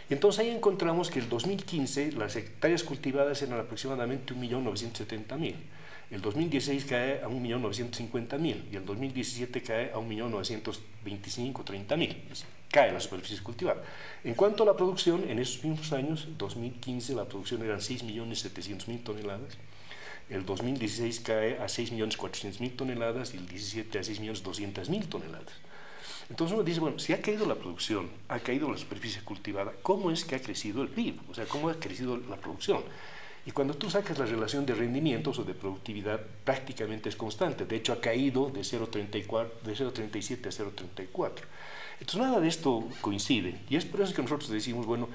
Speaker 3: Entonces ahí encontramos que el 2015 las hectáreas cultivadas eran aproximadamente 1.970.000. El 2016 cae a 1.950.000 y el 2017 cae a 1.925.030.000. Cae la superficie cultivada. En cuanto a la producción, en esos mismos años, 2015 la producción eran 6.700.000 toneladas, el 2016 cae a 6.400.000 toneladas y el 17 a 6.200.000 toneladas. Entonces uno dice, bueno, si ha caído la producción, ha caído la superficie cultivada, ¿cómo es que ha crecido el PIB? O sea, ¿cómo ha crecido la producción? Y cuando tú sacas la relación de rendimientos o de productividad, prácticamente es constante. De hecho, ha caído de 0,37 a 0,34. Entonces, nada de esto coincide. Y es por eso que nosotros decimos, bueno,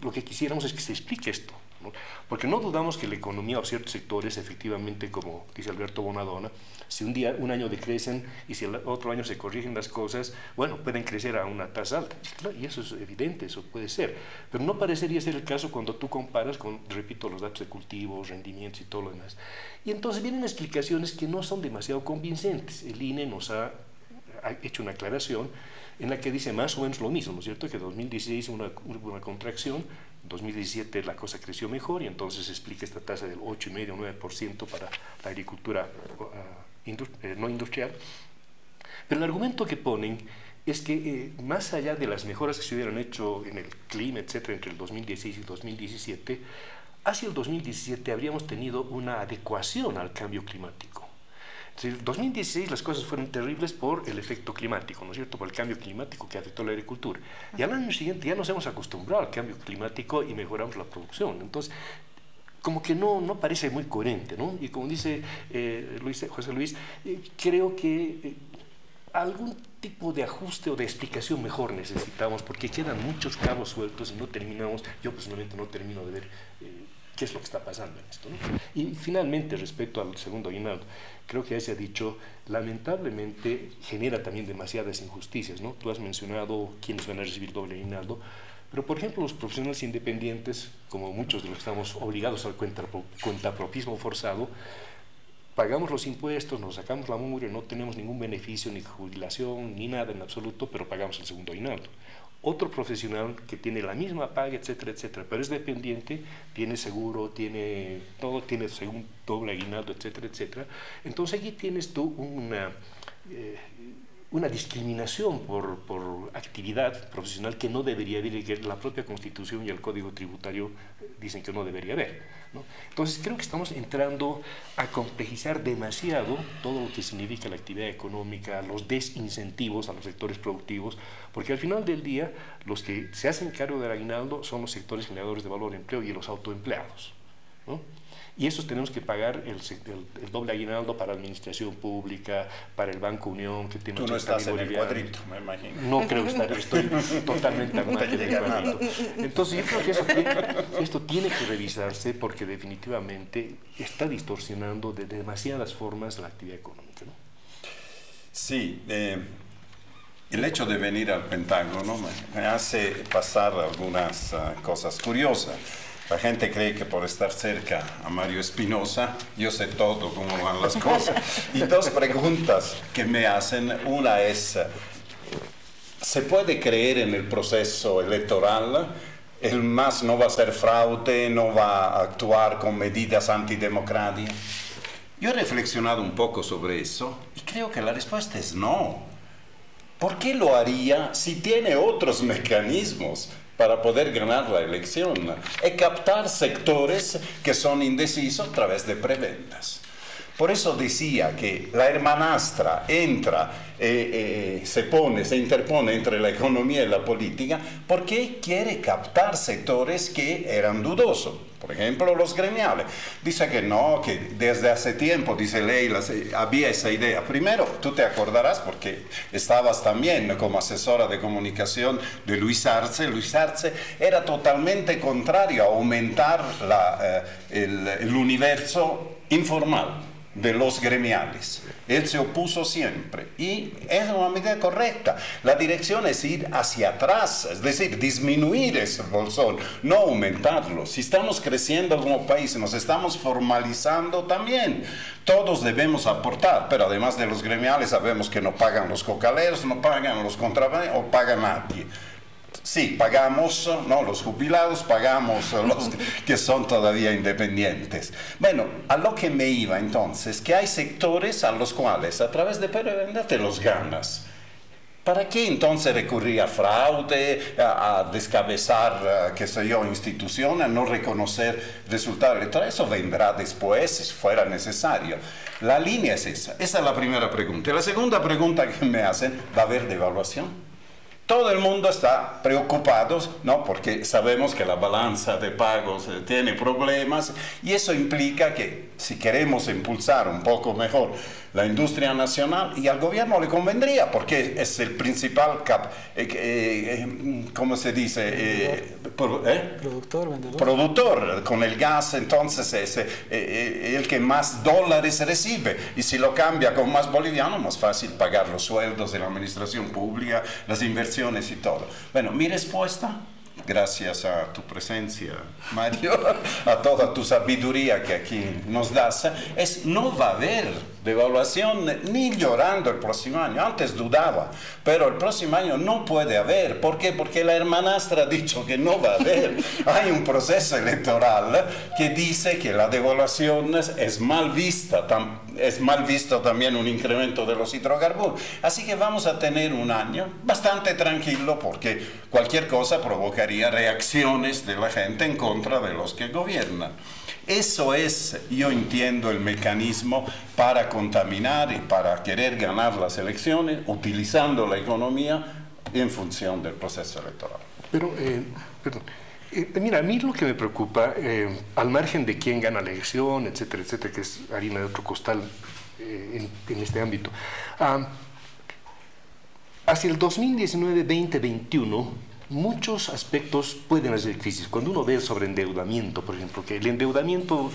Speaker 3: lo que quisiéramos es que se explique esto, ¿no? Porque no dudamos que la economía o ciertos sectores, efectivamente, como dice Alberto Bonadonna, si un año decrecen y si el otro año se corrigen las cosas, bueno, pueden crecer a una tasa alta. Y eso es evidente, eso puede ser. Pero no parecería ser el caso cuando tú comparas con, repito, los datos de cultivo, rendimientos y todo lo demás. Y entonces vienen explicaciones que no son demasiado convincentes. El INE nos ha hecho una aclaración en la que dice más o menos lo mismo, ¿no es cierto? Que en 2016 hubo una contracción, en 2017 la cosa creció mejor y entonces se explica esta tasa del 8,5-9% para la agricultura no industrial. Pero el argumento que ponen es que más allá de las mejoras que se hubieran hecho en el clima, etcétera, entre el 2016 y el 2017, hacia el 2017 habríamos tenido una adecuación al cambio climático. En el 2016 las cosas fueron terribles por el efecto climático, ¿no es cierto?, por el cambio climático que afectó la agricultura. Y al año siguiente ya nos hemos acostumbrado al cambio climático y mejoramos la producción. Entonces, como que no parece muy coherente, ¿no? Y como dice José Luis, creo que algún tipo de ajuste o de explicación mejor necesitamos, porque quedan muchos cabos sueltos y no terminamos, yo personalmente no termino de ver qué es lo que está pasando en esto, ¿no? Y finalmente, respecto al segundo aguinaldo, creo que ya se ha dicho, lamentablemente genera también demasiadas injusticias, ¿no? Tú has mencionado quiénes van a recibir doble aguinaldo, pero por ejemplo los profesionales independientes, como muchos de los que estamos obligados al cuentapropismo forzado, pagamos los impuestos, nos sacamos la mugre, no tenemos ningún beneficio, ni jubilación, ni nada en absoluto, pero pagamos el segundo aguinaldo. Otro profesional que tiene la misma paga, etcétera, etcétera, pero es dependiente, tiene seguro, tiene todo, tiene según doble aguinaldo, etcétera, etcétera. Entonces aquí tienes tú una discriminación por actividad profesional que no debería haber y que la propia Constitución y el Código Tributario dicen que no debería haber, ¿no? Entonces creo que estamos entrando a complejizar demasiado todo lo que significa la actividad económica, los desincentivos a los sectores productivos, porque al final del día los que se hacen cargo del aguinaldo son los sectores generadores de valor de empleo y los autoempleados, ¿no? Y esos tenemos que pagar el doble aguinaldo para administración pública, para el Banco Unión, que tiene...
Speaker 4: Tú no estás en el cuadrito, me imagino.
Speaker 3: No creo estar, estoy totalmente al margen del cuadrito. Entonces yo creo que esto tiene que revisarse porque definitivamente está distorsionando de demasiadas formas la actividad económica, ¿no?
Speaker 4: Sí, el hecho de venir al Pentágono me hace pasar algunas cosas curiosas. La gente cree que por estar cerca a Mario Espinosa, yo sé todo cómo van las cosas. Y dos preguntas que me hacen. Una es, ¿se puede creer en el proceso electoral? ¿El MAS no va a hacer fraude, no va a actuar con medidas antidemocráticas? Yo he reflexionado un poco sobre eso y creo que la respuesta es no. ¿Por qué lo haría si tiene otros mecanismos para poder ganar la elección? Es captar sectores que son indecisos a través de preventas. Por eso decía que la hermanastra entra, se interpone entre la economía y la política porque quiere captar sectores que eran dudosos. Por ejemplo, los gremiales. Dice que no, que desde hace tiempo, dice Leila, había esa idea. Primero, tú te acordarás porque estabas también como asesora de comunicación de Luis Arce. Luis Arce era totalmente contrario a aumentar el universo informal de los gremiales. Él se opuso siempre y es una medida correcta. La dirección es ir hacia atrás, es decir, disminuir ese bolsón, no aumentarlo. Si estamos creciendo como país, nos estamos formalizando también. Todos debemos aportar, pero además de los gremiales sabemos que no pagan los cocaleros, no pagan los contrabanderos o paga nadie. Sí, pagamos, no, los jubilados, pagamos los que son todavía independientes. Bueno, a lo que me iba entonces, que hay sectores a los cuales a través de preventa te los ganas. ¿Para qué entonces recurrir a fraude, a descabezar, qué sé yo, instituciones, a no reconocer resultados electorales? Eso vendrá después, si fuera necesario. La línea es esa. Esa es la primera pregunta. Y la segunda pregunta que me hacen, ¿va a haber devaluación? Todo el mundo está preocupado, ¿no? Porque sabemos que la balanza de pagos tiene problemas y eso implica que si queremos impulsar un poco mejor la industria nacional, y al gobierno le convendría porque es el principal ¿cómo se dice?
Speaker 5: Productor, vendedor.
Speaker 4: Productor, con el gas entonces es el que más dólares recibe y si lo cambia con más boliviano, más fácil pagar los sueldos de la administración pública, las inversiones y todo. Bueno, mi respuesta, gracias a tu presencia, Mario, a toda tu sabiduría que aquí nos das, es no va a haber devaluación ni llorando el próximo año. Antes dudaba, pero el próximo año no puede haber. ¿Por qué? Porque la hermanastra ha dicho que no va a haber. Hay un proceso electoral que dice que la devaluación es mal vista, es mal visto también un incremento de los hidrocarburos. Así que vamos a tener un año bastante tranquilo porque cualquier cosa provocaría reacciones de la gente en contra de los que gobiernan. Eso es, yo entiendo, el mecanismo para contaminar y para querer ganar las elecciones utilizando la economía en función del proceso electoral.
Speaker 3: Pero, perdón, mira, a mí lo que me preocupa, al margen de quién gana la elección, etcétera, etcétera, que es harina de otro costal en este ámbito, hacia el 2019-2021, muchos aspectos pueden hacer crisis. Cuando uno ve el sobreendeudamiento, por ejemplo, que el endeudamiento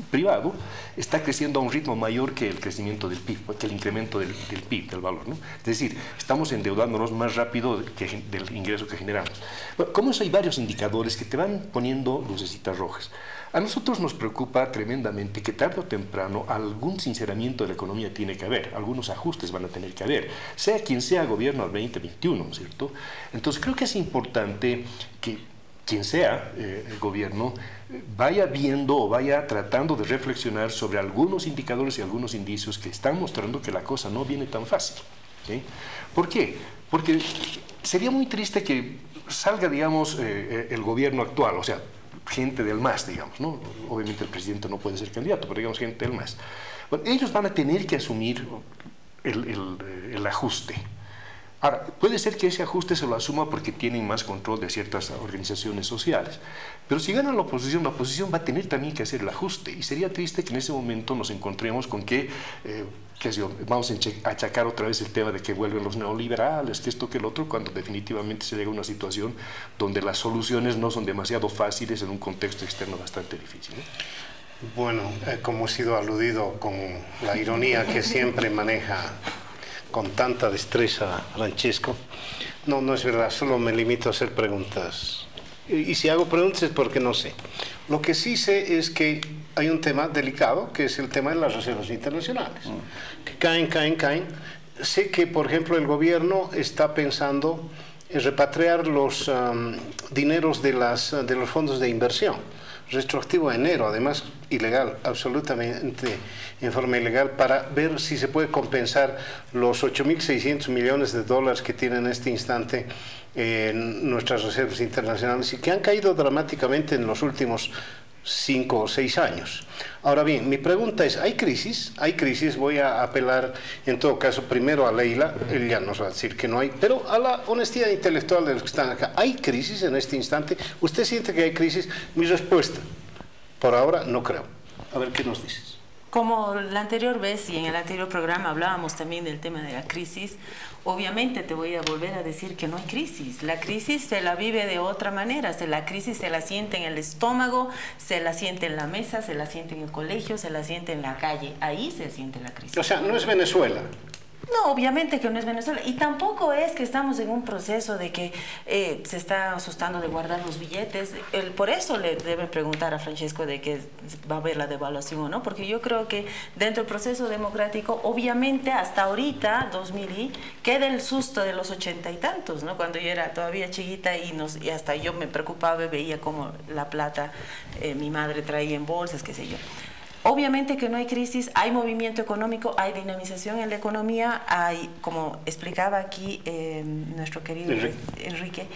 Speaker 3: privado está creciendo a un ritmo mayor que el crecimiento del PIB, que el incremento del PIB, del valor, ¿no? Es decir, estamos endeudándonos más rápido del ingreso que generamos. Bueno, como eso hay varios indicadores que te van poniendo lucecitas rojas. A nosotros nos preocupa tremendamente que tarde o temprano algún sinceramiento de la economía tiene que haber, algunos ajustes van a tener que haber, sea quien sea gobierno al 2021, ¿cierto? Entonces creo que es importante que quien sea el gobierno vaya viendo o vaya tratando de reflexionar sobre algunos indicadores y algunos indicios que están mostrando que la cosa no viene tan fácil, ¿sí? ¿Por qué? Porque sería muy triste que salga, digamos, el gobierno actual, o sea, gente del MAS, digamos, ¿no? Obviamente el presidente no puede ser candidato, pero digamos gente del MAS. Bueno, ellos van a tener que asumir el ajuste. Ahora, puede ser que ese ajuste se lo asuma porque tienen más control de ciertas organizaciones sociales, pero si gana la oposición va a tener también que hacer el ajuste y sería triste que en ese momento nos encontremos con que vamos a achacar otra vez el tema de que vuelven los neoliberales, que esto, que el otro, cuando definitivamente se llega a una situación donde las soluciones no son demasiado fáciles en un contexto externo bastante difícil, ¿no?
Speaker 1: Bueno, como ha sido aludido con la ironía que siempre maneja con tanta destreza, Francesco. No, no es verdad, solo me limito a hacer preguntas. Y si hago preguntas es porque no sé. Lo que sí sé es que hay un tema delicado, que es el tema de las reservas internacionales, que caen. Sé que, por ejemplo, el gobierno está pensando en repatriar los dineros de los fondos de inversión, retroactivo a enero, además ilegal, absolutamente en forma ilegal, para ver si se puede compensar los 8.600 millones de dólares que tienen en este instante nuestras reservas internacionales y que han caído dramáticamente en los últimos 5 o 6 años. Ahora bien, mi pregunta es, ¿hay crisis? ¿Hay crisis? Voy a apelar en todo caso primero a Leila, él ya nos va a decir que no hay, pero a la honestidad intelectual de los que están acá. ¿Hay crisis en este instante? ¿Usted siente que hay crisis? Mi respuesta, por ahora no creo. A ver, ¿qué nos dices?
Speaker 2: Como la anterior vez y en el anterior programa hablábamos también del tema de la crisis, obviamente te voy a volver a decir que no hay crisis. La crisis se la vive de otra manera. La crisis se la siente en el estómago, se la siente en la mesa, se la siente en el colegio, se la siente en la calle. Ahí se siente la crisis.
Speaker 1: O sea, no es Venezuela.
Speaker 2: No, obviamente que no es Venezuela. Y tampoco es que estamos en un proceso de que se está asustando de guardar los billetes. Por eso le deben preguntar a Francesco de que va a haber la devaluación o no, porque yo creo que dentro del proceso democrático, obviamente hasta ahorita, 2000, queda el susto de los 80 y tantos, ¿no? Cuando yo era todavía chiquita y hasta yo me preocupaba y veía cómo la plata mi madre traía en bolsas, qué sé yo. Obviamente que no hay crisis, hay movimiento económico, hay dinamización en la economía, hay, como explicaba aquí nuestro querido Enrique,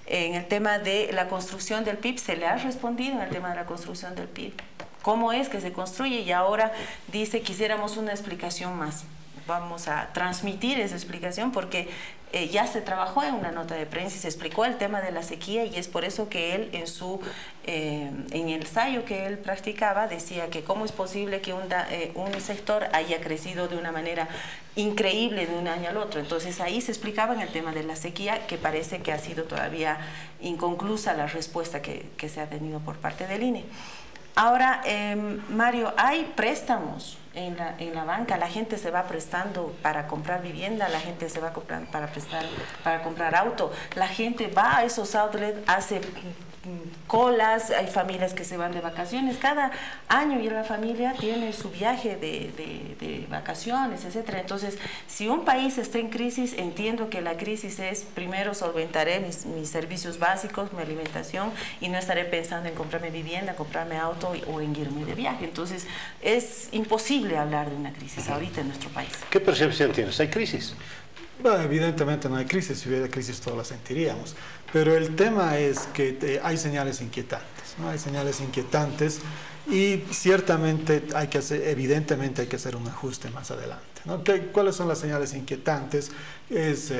Speaker 2: en el tema de la construcción del PIB, se le ha respondido en el tema de la construcción del PIB. ¿Cómo es que se construye? Y ahora dice, quisiéramos una explicación más. Vamos a transmitir esa explicación porque ya se trabajó en una nota de prensa y se explicó el tema de la sequía y es por eso que él en el ensayo que él practicaba decía que cómo es posible que un sector haya crecido de una manera increíble de un año al otro. Entonces ahí se explicaba en el tema de la sequía, que parece que ha sido todavía inconclusa la respuesta que se ha tenido por parte del INE. Ahora, Mario, hay préstamos en la banca, la gente se va prestando para comprar vivienda, la gente se va para comprar auto, la gente va a esos outlets, hace colas, hay familias que se van de vacaciones, cada año y la familia tiene su viaje de vacaciones, etcétera. Entonces, si un país está en crisis, entiendo que la crisis es, primero solventaré mis servicios básicos, mi alimentación, y no estaré pensando en comprarme vivienda, comprarme auto o en irme de viaje. Entonces, es imposible hablar de una crisis ahorita en nuestro país.
Speaker 1: ¿Qué percepción tienes? ¿Hay crisis?
Speaker 5: Bueno, evidentemente no hay crisis, si hubiera crisis todos la sentiríamos, pero el tema es que hay señales inquietantes, ¿no? Hay señales inquietantes y ciertamente evidentemente hay que hacer un ajuste más adelante, ¿no? ¿Cuáles son las señales inquietantes?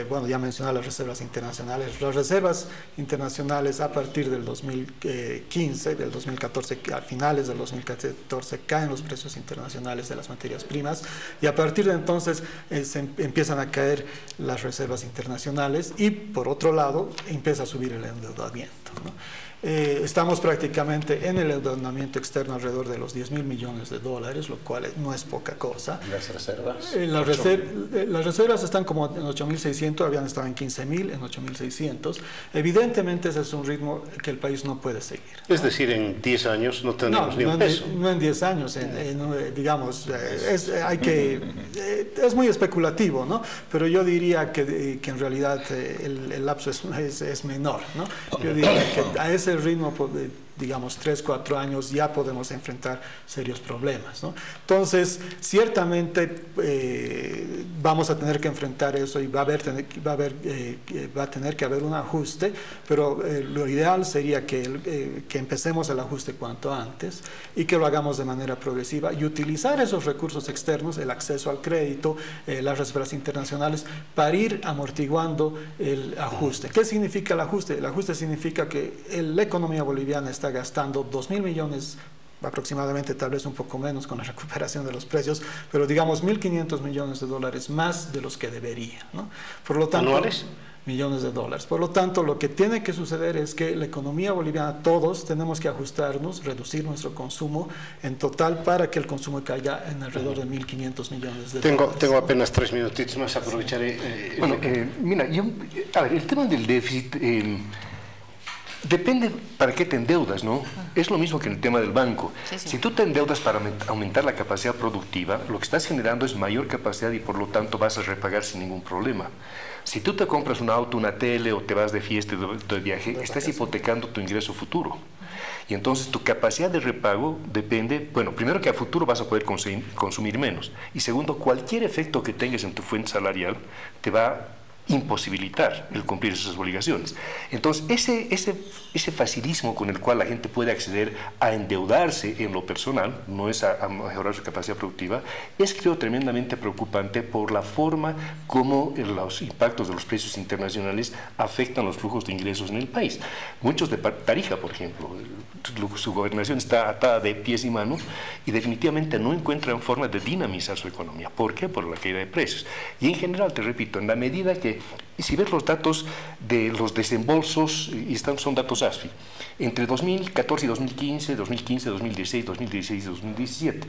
Speaker 5: Bueno, ya mencioné las reservas internacionales. Las reservas internacionales a partir del 2015, del 2014, a finales del 2014 caen los precios internacionales de las materias primas y a partir de entonces empiezan a caer las reservas internacionales y por otro lado empieza a subir el endeudamiento, ¿no? Estamos prácticamente en el endeudamiento externo alrededor de los 10.000 millones de dólares, lo cual no es poca cosa.
Speaker 4: ¿Y las reservas?
Speaker 5: Las reservas están como en 8.600, habían estado en 15.000, en 8.600. Evidentemente ese es un ritmo que el país no puede seguir, ¿no?
Speaker 1: Es decir, en 10 años no tendremos ni un peso.
Speaker 5: No en 10 años, digamos, es muy especulativo, ¿no? Pero yo diría que en realidad el lapso es menor, ¿no? Yo diría que a ese ritmo, digamos, 3, 4 años ya podemos enfrentar serios problemas, ¿no? Entonces, ciertamente vamos a tener que enfrentar eso y va a tener que haber un ajuste, pero lo ideal sería que empecemos el ajuste cuanto antes y que lo hagamos de manera progresiva y utilizar esos recursos externos, el acceso al crédito, las reservas internacionales, para ir amortiguando el ajuste. ¿Qué significa el ajuste? El ajuste significa que la economía boliviana está gastando 2.000 millones aproximadamente, tal vez un poco menos con la recuperación de los precios, pero digamos 1.500 millones de dólares más de los que debería, ¿no? Por lo tanto,
Speaker 1: ¿anuales?
Speaker 5: millones de dólares. Por lo tanto, lo que tiene que suceder es que la economía boliviana, todos tenemos que ajustarnos, reducir nuestro consumo en total para que el consumo caiga en alrededor de 1.500 millones de dólares.
Speaker 1: Tengo apenas 3 minutitos más, aprovecharé.
Speaker 3: Bueno, mira, a ver, el tema del déficit depende para qué te endeudas, ¿no? Es lo mismo que en el tema del banco.
Speaker 2: Sí, sí.
Speaker 3: Si tú te endeudas para aumentar la capacidad productiva, lo que estás generando es mayor capacidad y por lo tanto vas a repagar sin ningún problema. Si tú te compras un auto, una tele o te vas de fiesta de viaje, estás hipotecando tu ingreso futuro. Y entonces tu capacidad de repago depende, bueno, primero que a futuro vas a poder consumir menos. Y segundo, cualquier efecto que tengas en tu fuente salarial te va a imposibilitar el cumplir esas obligaciones. Entonces, ese facilismo con el cual la gente puede acceder a endeudarse en lo personal, no es a mejorar su capacidad productiva, es, creo, tremendamente preocupante por la forma como los impactos de los precios internacionales afectan los flujos de ingresos en el país. Muchos de Tarija, por ejemplo, su gobernación está atada de pies y manos y definitivamente no encuentran forma de dinamizar su economía. ¿Por qué? Por la caída de precios. Y en general, te repito, en la medida que, si ves los datos de los desembolsos, y son datos ASFI, entre 2014 y 2015, 2016, 2016 y 2017,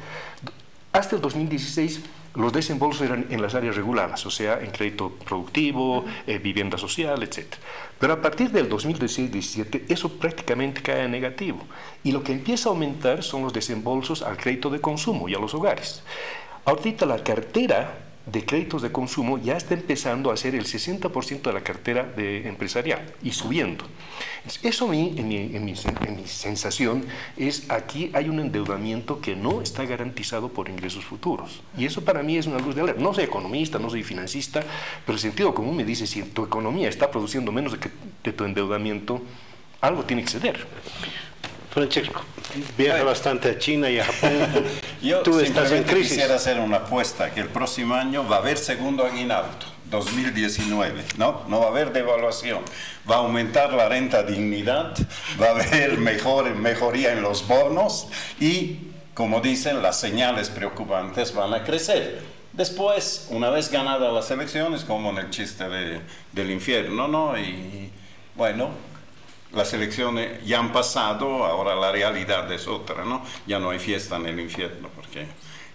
Speaker 3: hasta el 2016 los desembolsos eran en las áreas reguladas, o sea, en crédito productivo, vivienda social, etc. Pero a partir del 2016-17 eso prácticamente cae en negativo. Y lo que empieza a aumentar son los desembolsos al crédito de consumo y a los hogares. Ahorita la cartera de créditos de consumo ya está empezando a ser el 60% de la cartera empresarial y subiendo. Eso a mí, en mi sensación, es aquí hay un endeudamiento que no está garantizado por ingresos futuros. Y eso para mí es una luz de alerta. No soy economista, no soy financista, pero el sentido común me dice, si tu economía está produciendo menos de tu endeudamiento, algo tiene que ceder.
Speaker 1: Francesco, viaja bastante a China y a Japón.
Speaker 4: Yo
Speaker 1: Tú estás en crisis.
Speaker 4: quisiera hacer una apuesta que el próximo año va a haber segundo aguinaldo, 2019, ¿no? No va a haber devaluación, va a aumentar la renta dignidad, va a haber mejoría en los bonos y, como dicen, las señales preocupantes van a crecer. Después, una vez ganadas las elecciones, como en el chiste del infierno, ¿no? Y bueno, las elecciones ya han pasado, ahora la realidad es otra, ¿no? Ya no hay fiesta en el infierno porque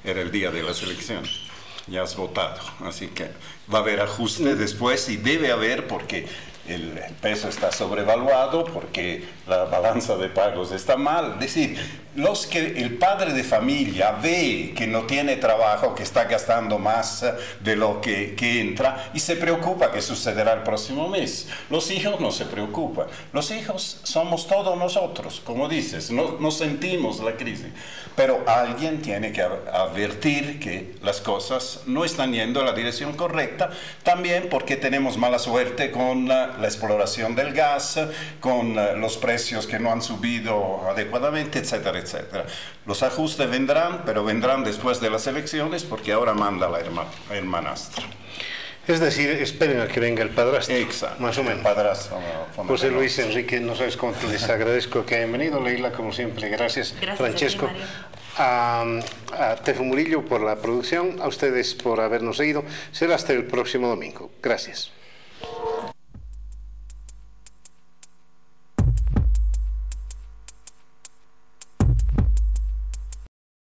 Speaker 4: era el día de las elecciones. Ya has votado, así que va a haber ajuste después y debe haber porque el peso está sobrevaluado, porque la balanza de pagos está mal. Es decir, el padre de familia ve que no tiene trabajo, que está gastando más de lo que entra y se preocupa qué sucederá el próximo mes. Los hijos no se preocupan. Los hijos somos todos nosotros, como dices, no sentimos la crisis. Pero alguien tiene que advertir que las cosas no están yendo en la dirección correcta, también porque tenemos mala suerte con la exploración del gas, con los precios que no han subido adecuadamente, etcétera, etcétera. Los ajustes vendrán, pero vendrán después de las elecciones porque ahora manda la hermanastra.
Speaker 1: Es decir, esperen a que venga el padrastro.
Speaker 4: Exacto.
Speaker 1: Más o menos.
Speaker 4: El padrastro.
Speaker 1: José Luis, Enrique, no sabes cuánto les agradezco que hayan venido. Leila, como siempre, gracias. Francesco. A Tefo Murillo por la producción, a ustedes por habernos seguido. Será hasta el próximo domingo. Gracias.